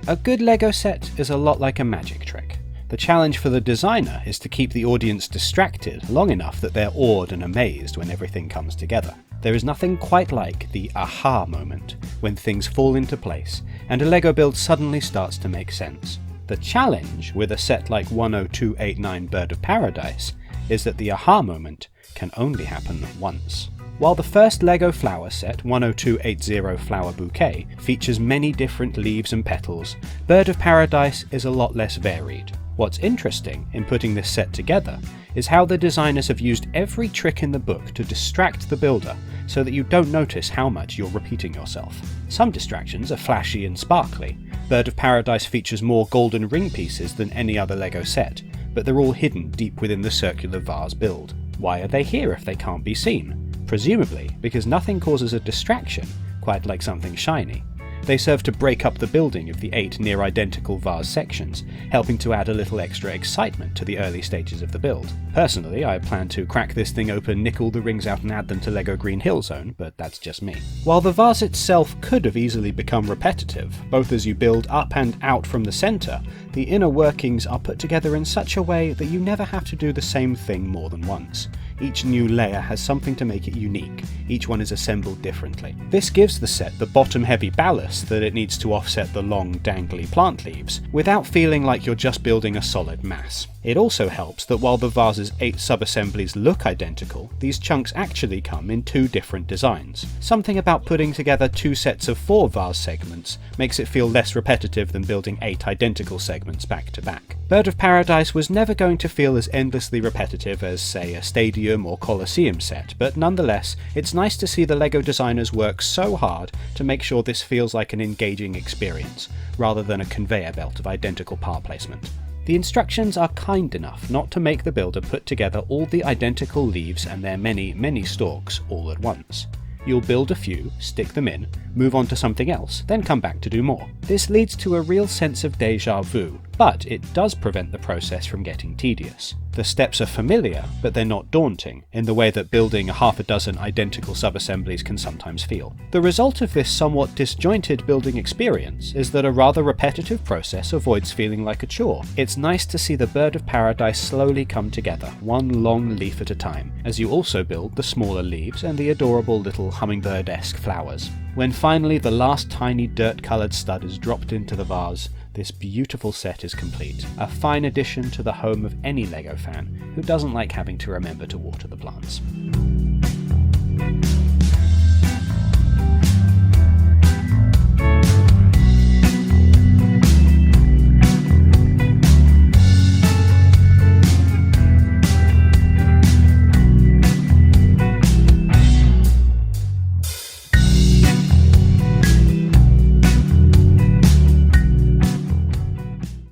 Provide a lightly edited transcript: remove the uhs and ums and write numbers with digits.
A good LEGO set is a lot like a magic trick. The challenge for the designer is to keep the audience distracted long enough that they're awed and amazed when everything comes together. There is nothing quite like the aha moment, when things fall into place and a LEGO build suddenly starts to make sense. The challenge with a set like 10289 Bird of Paradise is that the aha moment can only happen once. While the first LEGO flower set, 10280 Flower Bouquet, features many different leaves and petals, Bird of Paradise is a lot less varied. What's interesting in putting this set together is how the designers have used every trick in the book to distract the builder so that you don't notice how much you're repeating yourself. Some distractions are flashy and sparkly. Bird of Paradise features more golden ring pieces than any other LEGO set, but they're all hidden deep within the circular vase build. Why are they here if they can't be seen? Presumably because nothing causes a distraction quite like something shiny. They serve to break up the building of the 8 near-identical vase sections, helping to add a little extra excitement to the early stages of the build. Personally, I plan to crack this thing open, nick all the rings out and add them to LEGO Green Hill Zone, but that's just me. While the vase itself could have easily become repetitive, both as you build up and out from the centre, the inner workings are put together in such a way that you never have to do the same thing more than once. Each new layer has something to make it unique, each one is assembled differently. This gives the set the bottom-heavy ballast that it needs to offset the long, dangly plant leaves, without feeling like you're just building a solid mass. It also helps that while the vase's 8 sub-assemblies look identical, these chunks actually come in 2 different designs. Something about putting together 2 sets of 4 vase segments makes it feel less repetitive than building 8 identical segments back to back. Bird of Paradise was never going to feel as endlessly repetitive as, say, a Stadium or Colosseum set, but nonetheless, it's nice to see the LEGO designers work so hard to make sure this feels like an engaging experience, rather than a conveyor belt of identical part placement. The instructions are kind enough not to make the builder put together all the identical leaves and their many stalks all at once. You'll build a few, stick them in, move on to something else, then come back to do more. This leads to a real sense of déjà vu, but it does prevent the process from getting tedious. The steps are familiar, but they're not daunting, in the way that building a half a dozen identical sub-assemblies can sometimes feel. The result of this somewhat disjointed building experience is that a rather repetitive process avoids feeling like a chore. It's nice to see the Bird of Paradise slowly come together, one long leaf at a time, as you also build the smaller leaves and the adorable little hummingbird-esque flowers. When finally the last tiny dirt-coloured stud is dropped into the vase, this beautiful set is complete, a fine addition to the home of any LEGO fan who doesn't like having to remember to water the plants.